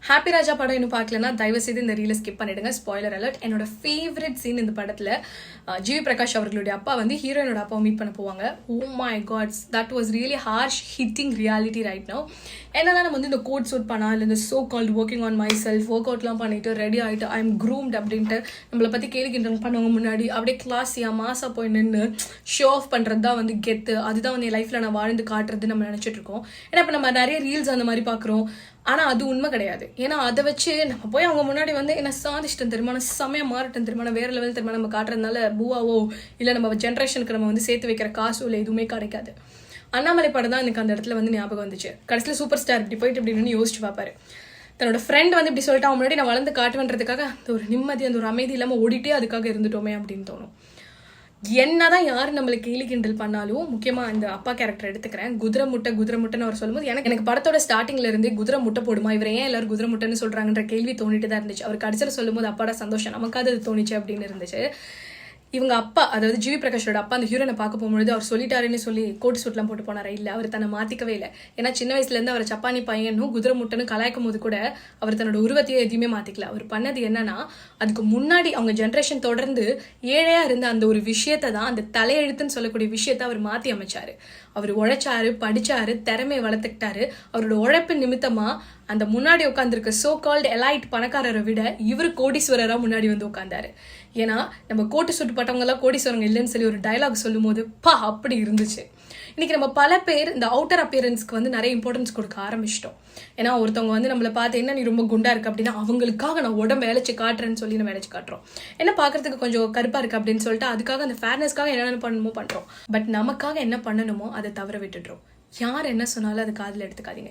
Happy ராஜா படம் இன்னும் பார்க்கலன்னா தயவு செய்து இந்த ரீலை ஸ்கிப் பண்ணிடுங்க. Spoiler alert. என்னோட ஃபேவரட் சீன் இந்த படத்தில் ஜிவி பிரகாஷ் அவர்களுடைய அப்பா வந்து ஹீரோயினோட அப்பாவை மீட் பண்ண போவாங்க. Oh my gods, that was really harsh hitting reality right no. என்னெல்லாம் நம்ம வந்து இந்த கோட் சூட் பண்ணா இல்லை இந்த so called working on myself work அவுட்லாம் பண்ணிட்டு ரெடி ஆகிட்டு ஐ எம் க்ரூம்ட் அப்படின்ட்டு நம்மளை பற்றி கேள்வி பண்ணவங்க முன்னாடி அப்படியே கிளாஸியாக மாசா போய் நின்று ஷோ ஆஃப் பண்ணுறது தான் வந்து கெத்து. அதுதான் வந்து என் லைஃப்பில் நான் வாழ்ந்து காட்டுறது நம்ம நினச்சிட்டு இருக்கோம். ஏன்னா இப்போ நம்ம நிறைய ரீல்ஸ் அந்த மாதிரி பார்க்குறோம். ஆனால் அது உண்மை கிடையாது. ஏன்னா அதை வச்சு நம்ம போய் அவங்க முன்னாடி வந்து என்ன சாதிச்சிட்டேன் தெரியுமா, சமயம் மாறட்டும் தெரியுமா, வேற லெவல் தெரியுமா நம்ம காட்டுறதுனால பூவாவோ இல்லை நம்ம ஜென்ரேஷனுக்கு நம்ம வந்து சேர்த்து வைக்கிற காசோ இல்லை எதுவுமே கிடைக்காது. அண்ணாமலை படம் தான் எனக்கு அந்த இடத்துல வந்து ஞாபகம் வந்துச்சு. கடைசியில் சூப்பர் ஸ்டார் இப்படி போயிட்டு இப்படின்னு யோசிச்சு பார்ப்பாரு. தன்னோட ஃப்ரெண்ட் வந்து இப்படி சொல்லிட்டு அவன் முன்னாடி நான் வளர்ந்து காட்டுவேன்றதுக்காக அந்த ஒரு நிம்மதி அந்த ஒரு அமைதி இல்லாமல் ஓடிட்டே அதுக்காக இருந்துட்டோமே அப்படின்னு தோணும். என்னதான் யாரு நம்மளை கேலி கிண்டல் பண்ணாலும், முக்கியமா இந்த அப்பா கேரக்டர் எடுத்துக்கிறேன். குதிரை முட்டைன்னு அவர் சொல்லும்போது எனக்கு படத்தோட ஸ்டார்டிங்ல இருந்தே குதிரை முட்டை போடுமா, இவர் ஏன் எல்லாரும் குதிரை முட்டைன்னு சொல்றாங்கன்ற கேள்வி தோணிட்டு தான் இருந்துச்சு. அவர் கடைசியில் சொல்லும் போது அப்பாட சந்தோஷம் நமக்காவது அது தோணிச்சு அப்படின்னு இருந்துச்சு. இவங்க அப்பா, அதாவது ஜிவி பிரகாஷோட அப்பா அந்த ஹீரோனை பார்க்க போகும்போது அவர் சொல்லிட்டாருன்னு சொல்லி கோட் சூட்லாம் போட்டு போனாரா? இல்லை, அவர் தன்னை மாற்றிக்கவே இல்லை. ஏன்னா சின்ன வயசுலேருந்து அவர் சப்பானி பையனும் குதிரை முட்டைன்னு கலாய்க்கும் போது கூட அவர் தன்னோட உருவத்தையே எதுவுமே மாற்றிக்கல. அவர் பண்ணது என்னன்னா, அதுக்கு முன்னாடி அவங்க ஜென்ரேஷன் தொடர்ந்து ஏழையாக இருந்த அந்த ஒரு விஷயத்தை தான், அந்த தலையெழுத்துன்னு சொல்லக்கூடிய விஷயத்த அவர் மாற்றி அமைச்சாரு. அவர் உழைச்சாரு, படிச்சாரு, திறமையை வளர்த்துக்கிட்டாரு. அவரோட உழைப்பு நிமித்தமா அந்த முன்னாடி உட்காந்துருக்க சோ கால்டு எலைட் பணக்காரரை விட இவர் கோடீஸ்வரராக முன்னாடி வந்து உட்காந்தாரு. ஏன்னா நம்ம கோட்டு சுட்டு பட்டவங்கெல்லாம் கோடீஸ்வரங்க இல்லைன்னு சொல்லி ஒரு டைலாக் சொல்லும் போது அப்படி இருந்துச்சு. இன்னைக்கு நம்ம பல பேர் இந்த அவுட்டர் அப்பியரன்ஸ்க்கு வந்து நிறைய இம்பார்ட்டன்ஸ் கொடுக்க ஆரம்பிச்சிட்டோம். ஏன்னா ஒருத்தவங்க வந்து நம்மளை பார்த்து என்ன நீ ரொம்ப குண்டா இருக்கு அப்படின்னா அவங்களுக்காக நான் உடம்பு வேலைச்சு காட்டுறேன்னு சொல்லி நம்ம வேலைச்சு காட்டுறோம். என்ன பார்க்கறதுக்கு கொஞ்சம் கருப்பா இருக்கு அப்படின்னு சொல்லிட்டு அதுக்காக அந்த ஃபேர்னஸ்க்காக என்னென்ன பண்ணணுமோ பண்றோம். பட் நமக்காக என்ன பண்ணணுமோ அதை தவற விட்டுடுறோம். யார் என்ன சொன்னாலும் அது காதில் எடுத்துக்காதீங்க.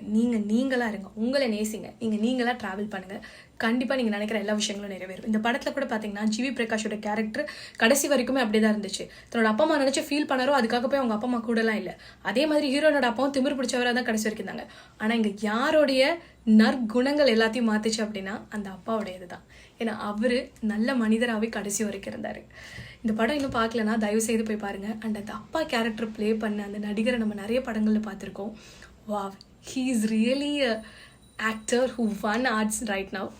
நீங்களா இருங்க, உங்களை நேசிங்க, நீங்களா டிராவல் பண்ணுங்க. கண்டிப்பா நீங்க நினைக்கிற எல்லா விஷயங்களும் நிறைவேறும். இந்த படத்துல கூட பாத்தீங்கன்னா ஜிவி பிரகாஷோட கேரக்டர் கடைசி வரைக்குமே அப்படிதான் இருந்துச்சு. தன்னோட அப்பா அம்மா நினைச்சு ஃபீல் பண்ணாரோ அதுக்காக போய் அவங்க அப்பா அம்மா கூட எல்லாம் இல்ல. அதே மாதிரி ஹீரோனோட அப்பாவும் திமிர் பிடிச்சவரா தான் கடைசி வரைக்கும் இருந்தாங்க. ஆனா இங்க யாரோடைய நற்குணங்கள் எல்லாத்தையும் மாத்துச்சு அப்படின்னா அந்த அப்பாவோட இதுதான். ஏன்னா அவரு நல்ல மனிதராகவே கடைசி வரைக்கும் இருந்தாரு. இந்த படம் இன்னும் பார்க்கலன்னா தயவு செய்து போய் பாருங்க. அண்ட் அந்த அப்பா கேரக்டர் பிளே பண்ண அந்த நடிகரை நம்ம நிறைய படங்கள்ல பார்த்துருக்கோம். Wow, he is really actor who one arts right now.